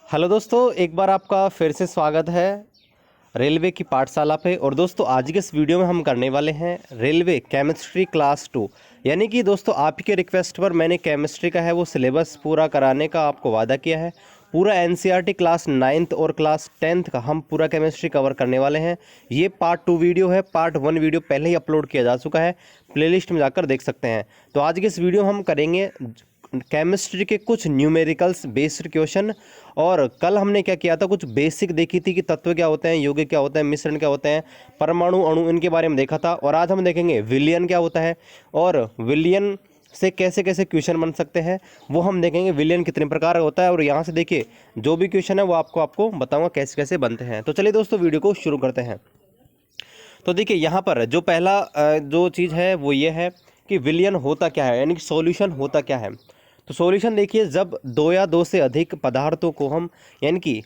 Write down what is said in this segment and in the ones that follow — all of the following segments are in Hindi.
हेलो दोस्तों, एक बार आपका फिर से स्वागत है रेलवे की पाठशाला पे। और दोस्तों आज के इस वीडियो में हम करने वाले हैं रेलवे केमिस्ट्री क्लास 2। यानी कि दोस्तों आपके रिक्वेस्ट पर मैंने केमिस्ट्री का है वो सिलेबस पूरा कराने का आपको वादा किया है। पूरा एनसीईआरटी क्लास 9th और क्लास 10th का हम पूरा केमिस्ट्री कवर करने वाले हैं। ये पार्ट 2 वीडियो है, पार्ट 1 वीडियो पहले ही अपलोड किया जा चुका है, प्लेलिस्ट में जाकर देख सकते हैं। तो आज के इस वीडियो हम करेंगे केमिस्ट्री के कुछ न्यूमेरिकल्स बेस्ड क्वेश्चन। और कल हमने क्या किया था, कुछ बेसिक देखी थी कि तत्व क्या होते हैं, यौगिक क्या होते हैं, मिश्रण क्या होते हैं, परमाणु अणु, इनके बारे में देखा था। और आज हम देखेंगे विलयन क्या होता है और विलयन से कैसे कैसे क्वेश्चन बन सकते हैं वो हम देखेंगे। विलयन कितने प्रकार का होता है और यहाँ से देखिए जो भी क्वेश्चन है वो आपको बताऊंगा कैसे कैसे बनते हैं। तो चलिए दोस्तों वीडियो को शुरू करते हैं। तो देखिए यहाँ पर जो पहला जो चीज़ है वो ये है कि विलयन होता क्या है, यानी कि सॉल्यूशन होता क्या है। तो सॉल्यूशन देखिए, जब दो या दो से अधिक पदार्थों को हम, यानी कि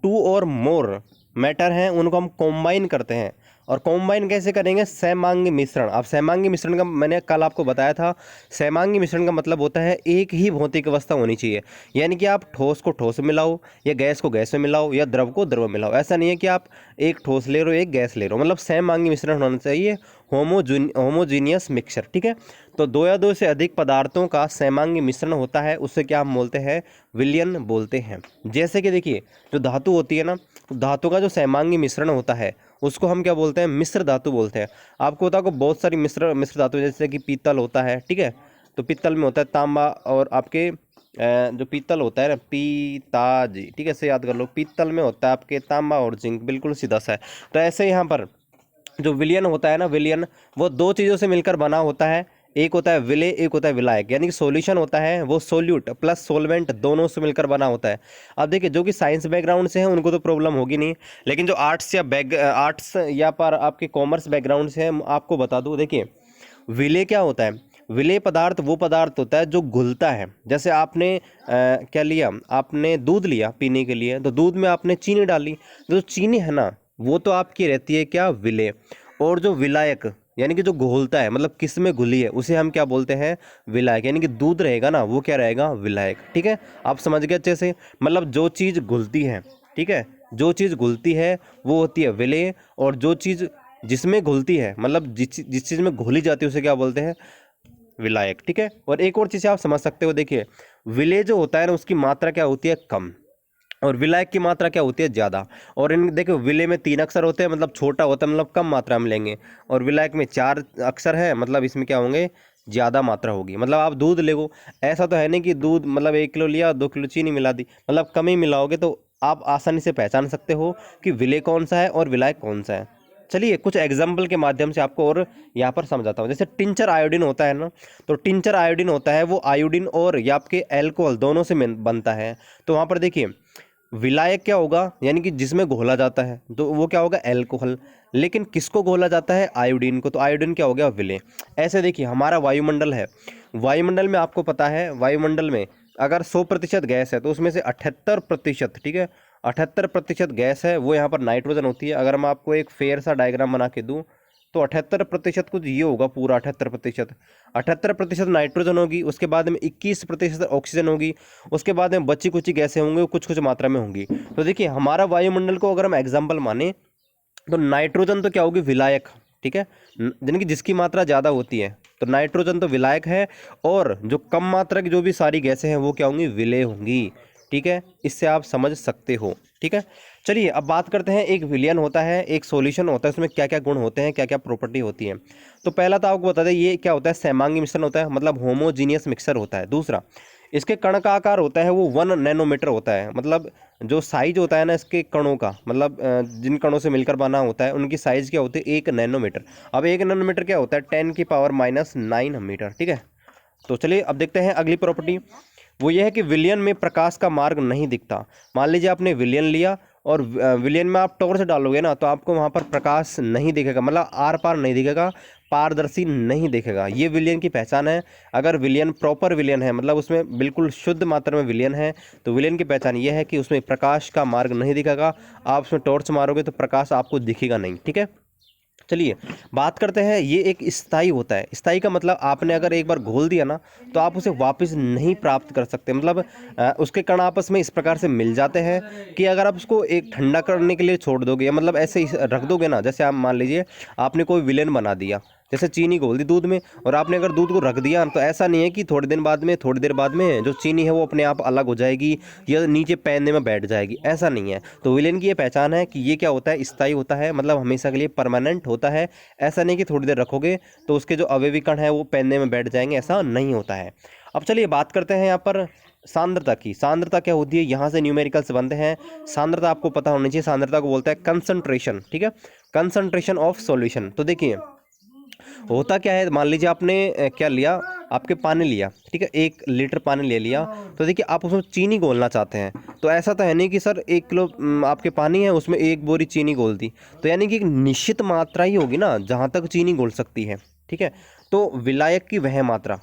2 और मोर मैटर हैं, उनको हम कॉम्बाइन करते हैं। और कॉम्बाइन कैसे करेंगे? सहमांगी मिश्रण। अब सहमांगी मिश्रण का मैंने कल आपको बताया था, सहमांगी मिश्रण का मतलब होता है एक ही भौतिक अवस्था होनी चाहिए। यानी कि आप ठोस को ठोस में मिलाओ या गैस को गैस में मिलाओ या द्रव को द्रव में मिलाओ। ऐसा नहीं है कि आप एक ठोस ले रहे हो एक गैस ले रहे हो, मतलब सहमांगी मिश्रण होना चाहिए, होमोजीनियस मिक्सचर। ठीक है, तो दो या दो से अधिक पदार्थों का सहमांगी मिश्रण होता है, उससे क्या हम बोलते हैं? विलयन बोलते हैं। जैसे कि देखिए जो धातु होती है ना, तो धातु का जो सहमांगी मिश्रण होता है उसको हम क्या बोलते हैं? मिश्र धातु बोलते हैं। आपको होता है बहुत सारी मिश्र धातु, जैसे कि पीतल होता है। ठीक है, तो पीतल में होता है तांबा, और आपके जो पीतल होता है ना, पीताजी, ठीक है, इसे याद कर लो। पीतल में होता है आपके तांबा और जिंक, बिल्कुल सीधा सा है। तो ऐसे यहाँ पर जो विलयन होता है ना, विलयन वो दो चीज़ों से मिलकर बना होता है। एक होता है विलेय, एक होता है विलायक। यानी कि सॉल्यूशन होता है वो सोल्यूट प्लस सोलवेंट दोनों से मिलकर बना होता है। अब देखिए जो कि साइंस बैकग्राउंड से है उनको तो प्रॉब्लम होगी नहीं, लेकिन जो आर्ट्स या पर आपके कॉमर्स बैकग्राउंड से है, आपको बता दूं। देखिए विलेय क्या होता है? विलेय पदार्थ वो पदार्थ होता है जो घुलता है। जैसे आपने क्या लिया, आपने दूध लिया पीने के लिए, तो दूध में आपने चीनी डाली, तो जो चीनी है ना वो तो आपकी रहती है क्या? विलेय। और जो विलायक यानी कि जो घोलता है, मतलब किस में घुली है, उसे हम क्या बोलते हैं? विलायक। यानी कि दूध रहेगा ना वो क्या रहेगा? विलायक। ठीक है, आप समझ गए अच्छे से। मतलब जो चीज़ घुलती है, ठीक है, जो चीज़ घुलती है वो होती है विलेय, और जो चीज़ जिसमें घुलती है, मतलब जिस चीज़ में घोली जाती है उसे क्या बोलते हैं? विलायक। ठीक है, और एक और चीज़ आप समझ सकते हो। देखिए विलेय जो होता है ना उसकी मात्रा क्या होती है? कम, और विलायक की मात्रा क्या होती है? ज़्यादा। और इन देखो विलेय में 3 अक्षर होते हैं, मतलब छोटा होता है, मतलब कम मात्रा में लेंगे। और विलायक में 4 अक्षर है, मतलब इसमें क्या होंगे? ज़्यादा मात्रा होगी। मतलब आप दूध ले, ऐसा तो है नहीं कि दूध मतलब 1 किलो लिया 2 किलो चीनी मिला दी, मतलब कम ही मिलाओगे तो आप आसानी से पहचान सकते हो कि विलेय कौन सा है और विलायक कौन सा है। चलिए कुछ एग्जाम्पल के माध्यम से आपको और यहाँ पर समझाता हूँ। जैसे टिंचर आयोडीन होता है ना, तो टिंचर आयोडीन होता है वो आयोडीन और या आपके एल्कोहल दोनों से बनता है। तो वहाँ पर देखिए विलायक क्या होगा? यानी कि जिसमें घोला जाता है तो वो क्या होगा? एल्कोहल। लेकिन किसको घोला जाता है? आयोडीन को, तो आयोडीन क्या हो गया? विलेय। ऐसे देखिए हमारा वायुमंडल है, वायुमंडल में आपको पता है वायुमंडल में अगर 100% गैस है तो उसमें से 78%, ठीक है, 78% गैस है, वो यहाँ पर नाइट्रोजन होती है। अगर मैं आपको एक फेयर सा डायग्राम बना के दूँ तो 78% कुछ ये होगा, पूरा 78%। 78% नाइट्रोजन होगी, उसके बाद में 21% ऑक्सीजन होगी, उसके बाद में बची कुछ गैसें होंगी, वो कुछ कुछ मात्रा में होंगी। तो देखिए हमारा वायुमंडल को अगर हम एग्जाम्पल माने तो नाइट्रोजन तो क्या होगी? विलायक। ठीक है, यानी कि जिसकी मात्रा ज़्यादा होती है तो नाइट्रोजन तो विलायक है, और जो कम मात्रा की जो भी सारी गैसें हैं वो क्या होंगी? विलेय होंगी। ठीक है, इससे आप समझ सकते हो। ठीक है, चलिए अब बात करते हैं। एक विलयन होता है, एक सॉल्यूशन होता है, उसमें क्या क्या गुण होते हैं, क्या क्या प्रॉपर्टी होती है। तो पहला तो आपको बता दें ये क्या होता है? सहमांगी मिश्रण होता है, मतलब होमोजीनियस मिक्सचर होता है। दूसरा, इसके कण का आकार होता है वो 1 नैनोमीटर होता है। मतलब जो साइज होता है ना इसके कणों का, मतलब जिन कणों से मिलकर बना होता है उनकी साइज क्या होती है? 1 नैनोमीटर। अब 1 नैनोमीटर क्या होता है? 10⁻⁹ मीटर। ठीक है, तो चलिए अब देखते हैं अगली प्रॉपर्टी। वो ये है कि विलयन में प्रकाश का मार्ग नहीं दिखता। मान लीजिए आपने विलयन लिया और विलयन में आप टॉर्च डालोगे ना तो आपको वहाँ पर प्रकाश नहीं दिखेगा, मतलब आर पार नहीं दिखेगा, पारदर्शी नहीं दिखेगा। ये विलयन की पहचान है। अगर विलयन प्रॉपर विलयन है, मतलब उसमें बिल्कुल शुद्ध मात्रा में विलयन है, तो विलयन की पहचान ये है कि उसमें प्रकाश का मार्ग नहीं दिखेगा। आप उसमें टॉर्च मारोगे तो प्रकाश आपको दिखेगा नहीं। ठीक है, चलिए बात करते हैं, ये एक स्थायी होता है। स्थायी का मतलब आपने अगर एक बार घोल दिया ना तो आप उसे वापस नहीं प्राप्त कर सकते। मतलब उसके कण आपस में इस प्रकार से मिल जाते हैं कि अगर आप उसको एक ठंडा करने के लिए छोड़ दोगे या मतलब ऐसे ही रख दोगे ना, जैसे आप मान लीजिए आपने कोई विलेन बना दिया, जैसे चीनी घोल दी दूध में, और आपने अगर दूध को रख दिया तो ऐसा नहीं है कि थोड़ी देर बाद में जो चीनी है वो अपने आप अलग हो जाएगी या नीचे पैने में बैठ जाएगी, ऐसा नहीं है। तो विलेन की ये पहचान है कि ये क्या होता है, स्थायी होता है, मतलब हमेशा के लिए परमानेंट होता है। ऐसा नहीं कि थोड़ी देर रखोगे तो उसके जो अवयवी कण है वो पैने में बैठ जाएंगे, ऐसा नहीं होता है। अब चलिए बात करते हैं यहाँ पर सांद्रता की। सांद्रता क्या होती है, यहाँ से न्यूमेरिकल्स बनते हैं। सांद्रता आपको पता होनी चाहिए, सांद्रता को बोलते हैं कंसंट्रेशन, ठीक है, कंसंट्रेशन ऑफ सॉल्यूशन। तो देखिए होता क्या है, मान लीजिए आपने क्या लिया, आपके पानी लिया, ठीक है, 1 लीटर पानी ले लिया, तो देखिए आप उसमें चीनी घोलना चाहते हैं। तो ऐसा तो है नहीं कि सर 1 किलो आपके पानी है उसमें 1 बोरी चीनी घोल दी, तो यानी कि एक निश्चित मात्रा ही होगी ना जहाँ तक चीनी घोल सकती है, ठीक है। तो विलायक की वह मात्रा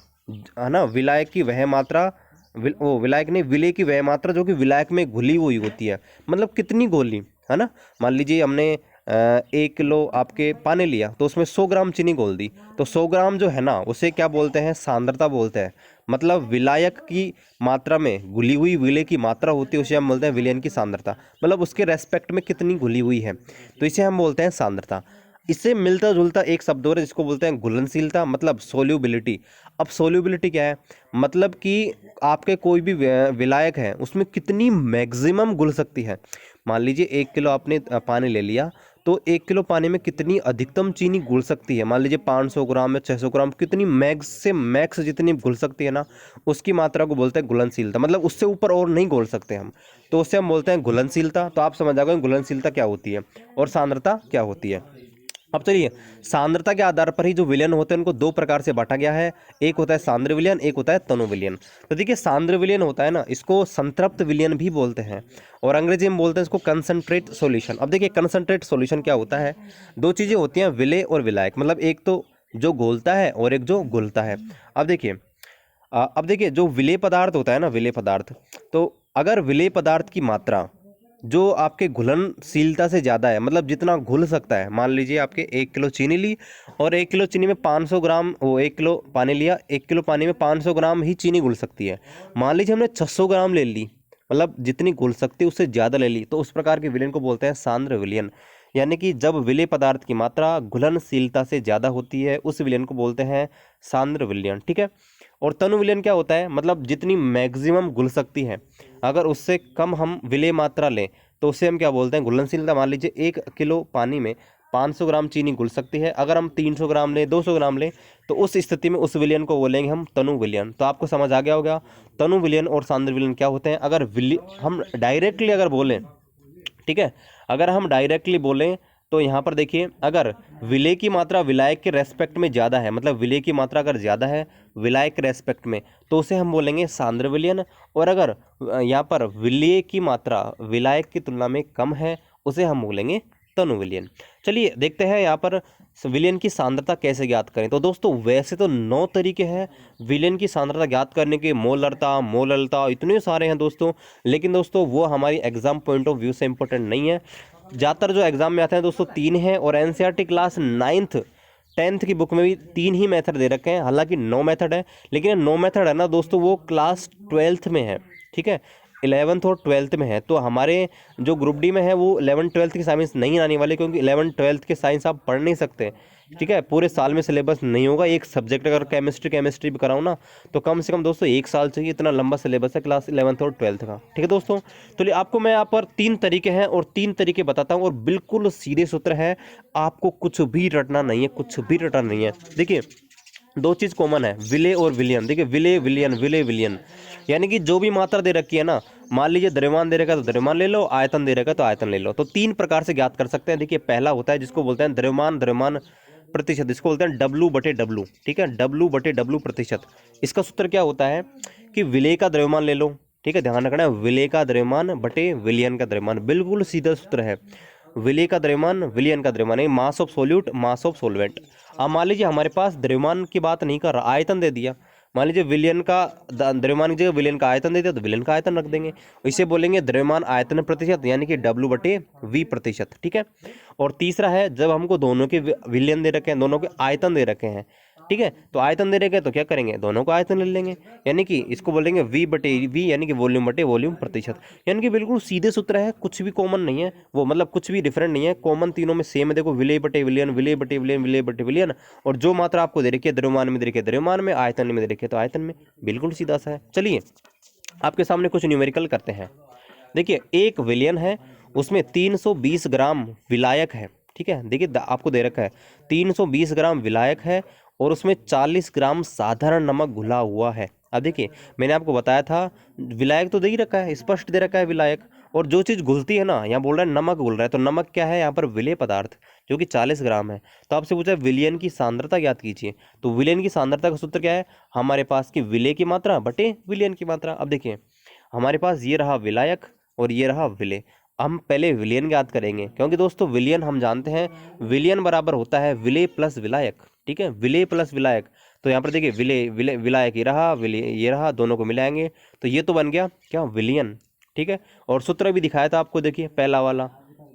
है ना, विलायक की वह मात्रा, विलायक नहीं, विलेय की वह मात्रा जो कि विलायक में घुली हुई होती है, मतलब कितनी घोली, है ना। मान लीजिए हमने 1 किलो आपके पानी लिया तो उसमें 100 ग्राम चीनी घोल दी, तो 100 ग्राम जो है ना उसे क्या बोलते हैं, सांद्रता बोलते हैं। मतलब विलायक की मात्रा में घुली हुई विलेय की मात्रा होती है, उसे हम बोलते हैं विलयन की सांद्रता, मतलब उसके रेस्पेक्ट में कितनी घुली हुई है, तो इसे हम बोलते हैं सांद्रता। इससे मिलता जुलता एक शब्द और है जिसको बोलते हैं घुलनशीलता, मतलब सोल्यूबिलिटी। अब सोल्यूबिलिटी क्या है, मतलब कि आपके कोई भी विलायक है उसमें कितनी मैक्सिमम घुल सकती है। मान लीजिए 1 किलो आपने पानी ले लिया, तो 1 किलो पानी में कितनी अधिकतम चीनी घुल सकती है, मान लीजिए 500 ग्राम या 600 ग्राम, कितनी मैक्स से मैक्स जितनी घुल सकती है ना, उसकी मात्रा को बोलते हैं घुलनशीलता। मतलब उससे ऊपर और नहीं घोल सकते हम, तो उससे हम बोलते हैं घुलनशीलता। तो आप समझ आ गए घुलनशीलता क्या होती है और सांद्रता क्या होती है। अब चलिए सांद्रता के आधार पर ही जो विलयन होते हैं उनको 2 प्रकार से बांटा गया है, एक होता है सांद्र विलयन, एक होता है तनु विलयन। तो देखिए सांद्र विलयन होता है ना, इसको संतृप्त विलयन भी बोलते हैं, और अंग्रेजी में बोलते हैं इसको कंसंट्रेट सॉल्यूशन। अब देखिए कंसंट्रेट सॉल्यूशन क्या होता है, 2 चीज़ें होती हैं, विलेय और विलायक, मतलब एक तो जो घोलता है और एक जो घुलता है। अब देखिए जो विलेय पदार्थ होता है ना, विलेय पदार्थ, तो अगर विलेय पदार्थ की मात्रा जो आपके घुलनशीलता से ज़्यादा है, मतलब जितना घुल सकता है, मान लीजिए आपके 1 किलो चीनी ली और 1 किलो चीनी में 500 ग्राम, वो 1 किलो पानी लिया, 1 किलो पानी में 500 ग्राम ही चीनी घुल सकती है। मान लीजिए हमने 600 ग्राम ले ली, मतलब जितनी घुल सकती है उससे ज़्यादा ले ली, तो उस प्रकार के विलयन को बोलते हैं सांद्र विलयन। यानी कि जब विलेय पदार्थ की मात्रा घुलनशीलता से ज़्यादा होती है उस विलयन को बोलते हैं सांद्र विलयन, ठीक है। और तनु विलयन क्या होता है, मतलब जितनी मैक्सिमम घुल सकती है, अगर उससे कम हम विलेय मात्रा लें तो उसे हम क्या बोलते हैं, घुलनशीलता। मान लीजिए 1 किलो पानी में 500 ग्राम चीनी घुल सकती है, अगर हम 300 ग्राम लें, 200 ग्राम लें, तो उस स्थिति में उस विलयन को बोलेंगे हम तनु विलयन। तो आपको समझ आ गया होगा तनु विलयन और सांद्र विलयन क्या होते हैं। अगर हम डायरेक्टली अगर बोलें, ठीक है, अगर हम डायरेक्टली बोलें तो यहाँ पर देखिए, अगर विलेय की मात्रा विलायक के रेस्पेक्ट में ज़्यादा है, मतलब विलेय की मात्रा अगर ज़्यादा है विलायक के रेस्पेक्ट में, तो उसे हम बोलेंगे सांद्र विलयन। और अगर यहाँ पर विलेय की मात्रा विलायक की तुलना में कम है उसे हम बोलेंगे तनु विलयन। चलिए देखते हैं यहाँ पर विलयन की सांद्रता कैसे ज्ञात करें। तो दोस्तों वैसे तो 9 तरीके हैं विलयन की सांद्रता ज्ञात करने के, मोलरता, मोललता, इतने सारे हैं दोस्तों, लेकिन दोस्तों वो हमारी एग्जाम पॉइंट ऑफ व्यू से इंपॉर्टेंट नहीं है। ज़्यादातर जो एग्जाम में आते हैं दोस्तों 3 हैं, और एनसीईआरटी क्लास 9th 10th की बुक में भी 3 ही मेथड दे रखे हैं, हालांकि 9 मेथड है, लेकिन ये 9 मेथड है ना दोस्तों वो क्लास 12th में है, ठीक है, 11th और 12th में है। तो हमारे जो ग्रुप डी में है वो 11th 12th की साइंस नहीं आने वाले, क्योंकि 11th 12th के साइंस आप पढ़ नहीं सकते, ठीक है, पूरे साल में सिलेबस नहीं होगा। एक सब्जेक्ट अगर केमिस्ट्री भी कराऊँ ना तो कम से कम दोस्तों 1 साल चाहिए, इतना लंबा सिलेबस है क्लास 11th और 12th का, ठीक है दोस्तों। तो आपको मैं यहाँ पर 3 तरीके हैं और 3 तरीके बताता हूँ, और बिल्कुल सीधे सूत्र है, आपको कुछ भी रटना नहीं है, कुछ भी रटना नहीं है। देखिए 2 चीज़ कॉमन है, विलेय और विलयन। देखिए विलेय विलयन, विलेय विलयन, यानी कि जो भी मात्रा दे रखी है ना, मान लीजिए द्रव्यमान दे रखा है तो द्रव्यमान ले लो, आयतन दे रखा है तो आयतन ले लो। तो 3 प्रकार से ज्ञात कर सकते हैं। देखिए पहला होता है जिसको बोलते हैं द्रव्यमान प्रतिशत, इसको बोलते हैं W/W, ठीक है, W/W प्रतिशत। इसका सूत्र क्या होता है कि विलेय का द्रव्यमान ले लो, ठीक है, ध्यान रखना है, विलेय का द्रव्यमान बटे विलयन का द्रव्यमान, बिल्कुल सीधा सूत्र है। विलेय का द्रव्यमान विलयन का द्रव्यमान, mass of solute mass of solvent. अब मान लीजिए हमारे पास द्रव्यमान की बात नहीं कर रहा, आयतन दे दिया, मान लीजिए विलयन का द्रव्यमान की जगह विलयन का आयतन देते हैं तो विलयन का आयतन रख देंगे। इसे बोलेंगे द्रव्यमान आयतन प्रतिशत, यानी कि W/V प्रतिशत, ठीक है। और तीसरा है जब हमको दोनों के विलयन दे रखे हैं, दोनों के आयतन दे रखे हैं, ठीक है, तो आयतन दे रखे हैं तो क्या करेंगे, दोनों का आयतन ले लेंगे, यानी कि इसको बोलेंगे V/V, यानी कि वॉल्यूम प्रतिशत। यानी कि बिल्कुल सीधे सूत्र है, कुछ भी कॉमन नहीं है, वो मतलब कुछ भी डिफरेंट नहीं है, कॉमन तीनों में सेम है। देखो विलय/विलयन, विलय/विलयन, विलय/विलयन, और जो मात्रा आपको दे रखी है द्रव्यमान में दे रखी है द्रव्यमान में, आयतन में दे रखी है तो आयतन में, बिल्कुल सीधा सा है। चलिए आपके सामने कुछ न्यूमेरिकल करते हैं। देखिए एक विलयन है, उसमें 320 ग्राम विलायक है, ठीक है। देखिए आपको दे रखा है 320 ग्राम विलायक है और उसमें 40 ग्राम साधारण नमक घुला हुआ है। अब देखिए मैंने आपको बताया था विलायक तो दे ही रखा है, स्पष्ट दे रखा है विलायक, और जो चीज़ घुलती है ना, यहाँ बोल रहा है नमक घुल रहा है, तो नमक क्या है यहाँ पर, विलेय पदार्थ, जो कि 40 ग्राम है। तो आपसे पूछा विलयन की सांद्रता ज्ञात कीजिए, तो विलयन की सांद्रता का सूत्र क्या है, हमारे पास की विलेय की मात्रा बटे विलयन की मात्रा। अब देखिए हमारे पास ये रहा विलायक और ये रहा विलेय। हम पहले विलयन ज्ञात करेंगे, क्योंकि दोस्तों विलयन हम जानते हैं, विलयन बराबर होता है विलेय प्लस विलायक, ठीक है, विलेय प्लस विलायक। तो यहाँ पर देखिए विलेय विलेय विलायक ये रहा, विलेय ये रहा, दोनों को मिलाएंगे तो ये तो बन गया क्या, विलयन, ठीक है। और सूत्र भी दिखाया था आपको, देखिए पहला वाला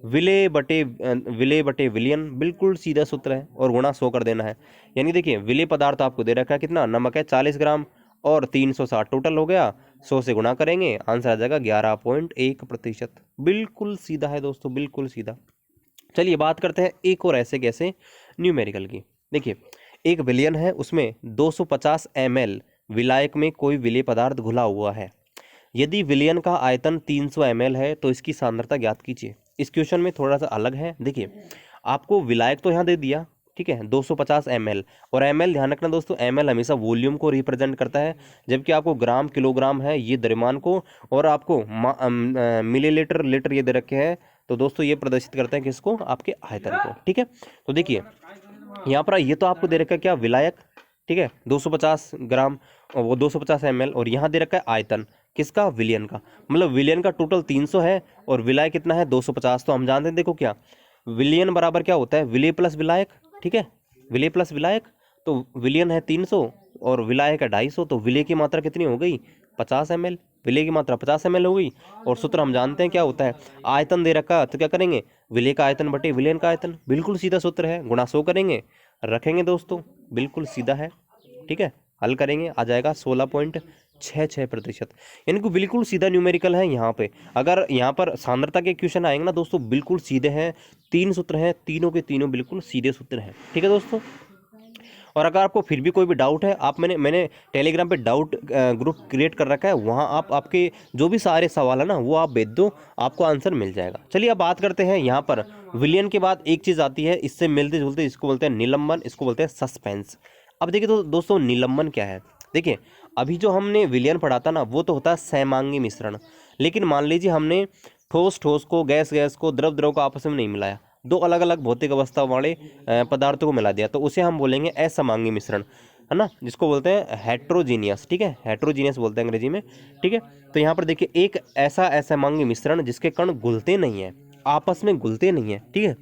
विलेय बटे विलयन, बिल्कुल सीधा सूत्र है, और गुणा 100 कर देना है। यानी देखिए विलेय पदार्थ आपको दे रखा है कितना, नमक है 40 ग्राम और 360 टोटल हो गया, 100 से गुणा करेंगे, आंसर आ जाएगा 11.1%। बिल्कुल सीधा है दोस्तों, बिल्कुल सीधा। चलिए बात करते हैं एक और ऐसे कैसे न्यूमेरिकल की। देखिए एक विलयन है, उसमें 250 ml विलायक में कोई विलेय पदार्थ घुला हुआ है। यदि विलयन का आयतन 300 ml है तो इसकी सांद्रता ज्ञात कीजिए। इस क्वेश्चन में थोड़ा सा अलग है। देखिए आपको विलायक तो यहाँ दे दिया, ठीक है, 250 ml, और ml ध्यान रखना दोस्तों, ml हमेशा वॉल्यूम को रिप्रेजेंट करता है, जबकि आपको ग्राम किलोग्राम है ये द्रव्यमान को, और आपको मिलीलीटर लीटर ये दे रखे हैं, तो दोस्तों ये प्रदर्शित करते हैं किसको, आपके आयतन को, ठीक है। तो देखिए यहाँ पर ये तो आपको दे रखा है क्या, विलायक, ठीक है, 250 ग्राम और वो 250 ml, और यहाँ दे रखा है आयतन किसका, विलयन का, मतलब विलयन का टोटल 300 है और विलायक कितना है 250। तो हम जानते हैं देखो क्या, विलयन बराबर क्या होता है, विलेय प्लस विलायक, ठीक है, विलेय प्लस विलायक। तो विलयन है 300 और विलायक है 250, तो विलेय की मात्रा कितनी हो गई, 50 ml, विलेय की मात्रा 50 ml हो गई। और सूत्र हम जानते हैं क्या होता है, आयतन दे रखा तो क्या करेंगे, विलेय का आयतन बटे विलयन का आयतन, बिल्कुल सीधा सूत्र है, गुणा 100 करेंगे, रखेंगे दोस्तों, बिल्कुल सीधा है, ठीक है। हल करेंगे आ जाएगा 16.66%, यानी कि बिल्कुल सीधा न्यूमेरिकल है। यहाँ पे अगर यहाँ पर सांद्रता के क्वेश्चन आएंगे ना दोस्तों, बिल्कुल सीधे हैं, 3 सूत्र हैं, तीनों के तीनों बिल्कुल सीधे सूत्र हैं, ठीक है दोस्तों। और अगर आपको फिर भी कोई भी डाउट है, आप मैंने टेलीग्राम पे डाउट ग्रुप क्रिएट कर रखा है, वहाँ आप आपके जो भी सारे सवाल है ना वो आप भेज दो, आपको आंसर मिल जाएगा। चलिए अब बात करते हैं यहाँ पर विलयन के बाद एक चीज़ आती है, इससे मिलते जुलते, इसको बोलते हैं निलंबन, इसको बोलते हैं सस्पेंस। अब देखिए तो दोस्तों निलंबन क्या है, देखिए अभी जो हमने विलयन पढ़ा था ना वो तो होता है सहमांगी मिश्रण, लेकिन मान लीजिए हमने ठोस ठोस को, गैस गैस को, द्रव द्रव को आपस में नहीं मिलाया, दो अलग अलग भौतिक अवस्था वाले पदार्थों को मिला दिया, तो उसे हम बोलेंगे असमांगी मिश्रण, है ना, जिसको बोलते हैं हेट्रोजीनियस, ठीक है, हेट्रोजीनियस बोलते हैं अंग्रेजी में, ठीक है। तो यहाँ पर देखिए एक ऐसा असमांगी मिश्रण जिसके कण घुलते नहीं है, आपस में घुलते नहीं है, ठीक है,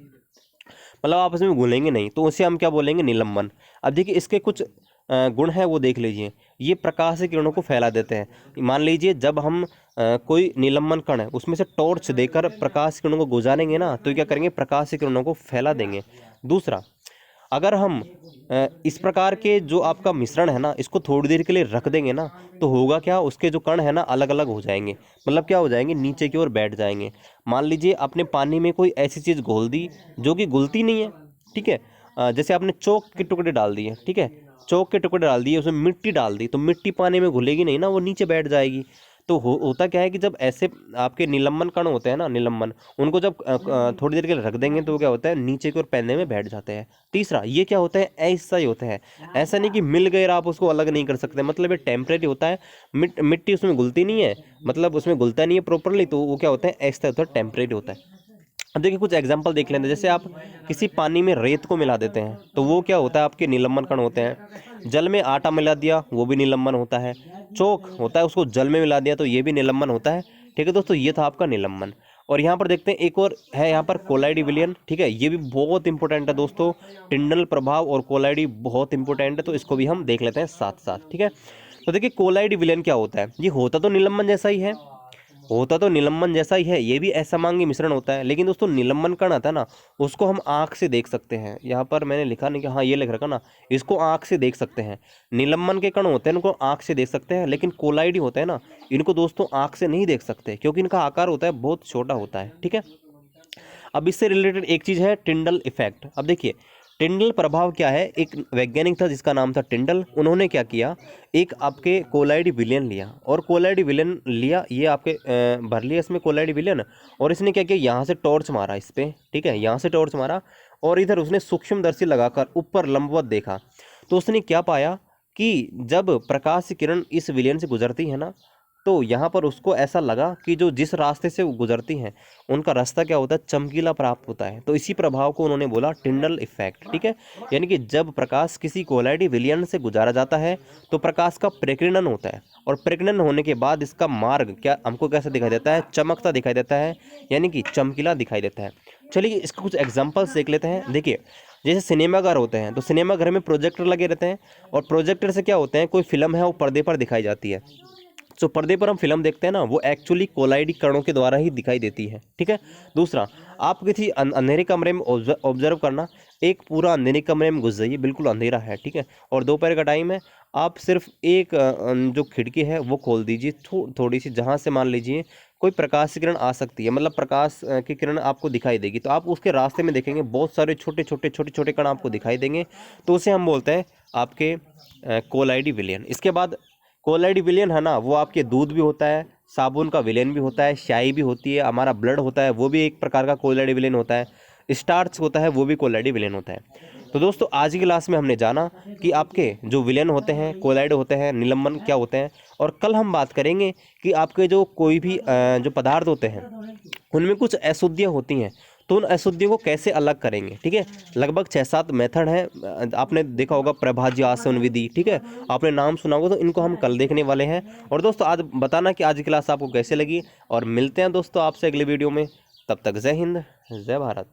मतलब आपस में घुलेंगे नहीं, तो उसे हम क्या बोलेंगे, निलंबन। अब देखिए इसके कुछ गुण है वो देख लीजिए, ये प्रकाश के किरणों को फैला देते हैं। मान लीजिए जब हम कोई निलंबन कण है उसमें से टॉर्च देकर प्रकाश किरणों को गुजारेंगे ना, तो क्या करेंगे, प्रकाश किरणों को फैला देंगे। दूसरा, अगर हम इस प्रकार के जो आपका मिश्रण है ना, इसको थोड़ी देर के लिए रख देंगे ना, तो होगा क्या, उसके जो कण है ना अलग अलग हो जाएंगे, मतलब क्या हो जाएंगे, नीचे की ओर बैठ जाएंगे। मान लीजिए आपने पानी में कोई ऐसी चीज़ घोल दी जो कि घुलती नहीं है, ठीक है, जैसे आपने चौक के टुकड़े डाल दिए, ठीक है, चौक के टुकड़े डाल दिए, उसमें मिट्टी डाल दी, तो मिट्टी पानी में घुलेगी नहीं ना, वो नीचे बैठ जाएगी। तो होता क्या है कि जब ऐसे आपके निलंबन कण होते हैं ना, निलंबन, उनको जब थोड़ी देर के लिए रख देंगे तो वो क्या होता है, नीचे की ओर पैने में बैठ जाते हैं। तीसरा, ये क्या होता है, ऐसा ही होता है, ऐसा नहीं कि मिल गए आप उसको अलग नहीं कर सकते, मतलब ये टेम्परेरी होता है, मिट्टी उसमें घुलती नहीं है, मतलब उसमें घुलता नहीं है प्रॉपरली, तो वो क्या होता है, ऐसा होता है, टेम्परेरी होता है। अब देखिए कुछ एग्जांपल देख लेते हैं, जैसे आप किसी पानी में रेत को मिला देते हैं तो वो क्या होता है, आपके निलंबन कण होते हैं। जल में आटा मिला दिया, वो भी निलंबन होता है। चौक होता है, उसको जल में मिला दिया तो ये भी निलंबन होता है, ठीक है दोस्तों, ये था आपका निलंबन। और यहाँ पर देखते हैं एक और है, यहाँ पर कोलाइडी विलयन, ठीक है, ये भी बहुत इंपॉर्टेंट है दोस्तों, टिंडल प्रभाव और कोलाइडी बहुत इंपॉर्टेंट है, तो इसको भी हम देख लेते हैं साथ साथ, ठीक है। तो देखिए कोलाइड विलेन क्या होता है, ये होता तो निलंबन जैसा ही है, होता तो निलंबन जैसा ही है, ये भी असमांगी मिश्रण होता है, लेकिन दोस्तों निलंबन कण आता है ना, उसको हम आंख से देख सकते हैं। यहाँ पर मैंने लिखा नहीं कि हाँ ये लिख रखा ना, इसको आंख से देख सकते हैं। निलंबन के कण होते हैं इनको आंख से देख सकते हैं, लेकिन कोलाइडी होता है ना, इनको दोस्तों आंख से नहीं देख सकते, क्योंकि इनका आकार होता है बहुत छोटा होता है। ठीक है, अब इससे रिलेटेड एक चीज़ है टिंडल इफेक्ट। अब देखिए टिंडल प्रभाव क्या है, एक वैज्ञानिक था जिसका नाम था टिंडल, उन्होंने क्या किया, एक आपके कोलाइड विलेन लिया, और कोलाइड विलेन लिया, ये आपके भर लिया इसमें कोलाइड विलेन, और इसने क्या किया, यहाँ से टॉर्च मारा इस पर, ठीक है, यहाँ से टॉर्च मारा, और इधर उसने सूक्ष्मदर्शी लगाकर ऊपर लंबवत देखा, तो उसने क्या पाया कि जब प्रकाश की किरण इस विलेन से गुजरती है ना, तो यहाँ पर उसको ऐसा लगा कि जो जिस रास्ते से वो गुजरती हैं उनका रास्ता क्या होता है, चमकीला प्राप्त होता है। तो इसी प्रभाव को उन्होंने बोला टिंडल इफेक्ट। ठीक है, यानी कि जब प्रकाश किसी कोलाइडी विलयन से गुजारा जाता है तो प्रकाश का प्रकीर्णन होता है, और प्रकीर्णन होने के बाद इसका मार्ग क्या हमको कैसा दिखाई देता है, चमकता दिखाई देता है, यानी कि चमकीला दिखाई देता है। चलिए इसका कुछ एग्जाम्पल्स देख लेते हैं। देखिए जैसे सिनेमाघर होते हैं, तो सिनेमाघर में प्रोजेक्टर लगे रहते हैं, और प्रोजेक्टर से क्या होते हैं, कोई फिल्म है वो पर्दे पर दिखाई जाती है, जो पर्दे पर हम फिल्म देखते हैं ना, वो एक्चुअली कोलाइडी कणों के द्वारा ही दिखाई देती है। ठीक है, दूसरा, आप किसी अंधेरे कमरे में ऑब्जर्व करना, एक पूरा अंधेरे कमरे में घुस जाइए, बिल्कुल अंधेरा है, ठीक है, और दोपहर का टाइम है, आप सिर्फ एक जो खिड़की है वो खोल दीजिए थोड़ी सी, जहाँ से मान लीजिए कोई प्रकाश की किरण आ सकती है, मतलब प्रकाश की किरण आपको दिखाई देगी, तो आप उसके रास्ते में देखेंगे बहुत सारे छोटे छोटे कण आपको दिखाई देंगे, तो उसे हम बोलते हैं आपके कोलाइडी विलयन। इसके बाद कोलाइड विलेन है ना, वो आपके दूध भी होता है, साबुन का विलेन भी होता है, स्याही भी होती है, हमारा ब्लड होता है वो भी एक प्रकार का कोलाइड विलेन होता है, स्टार्च होता है वो भी कोलाइड विलेन होता है। तो दोस्तों आज की क्लास में हमने जाना कि आपके जो विलेन होते हैं, कोलाइड होते हैं, निलंबन क्या होते हैं, और कल हम बात करेंगे कि आपके जो कोई भी जो पदार्थ होते हैं उनमें कुछ अशुद्धियाँ होती हैं, तो उन अशुद्धियों को कैसे अलग करेंगे। ठीक है, लगभग 6-7 मेथड हैं, आपने देखा होगा प्रभाज्य आसवन विधि, ठीक है, आपने नाम सुना होगा, तो इनको हम कल देखने वाले हैं। और दोस्तों आज बताना कि आज की क्लास आपको कैसे लगी, और मिलते हैं दोस्तों आपसे अगले वीडियो में, तब तक जय हिंद जय भारत।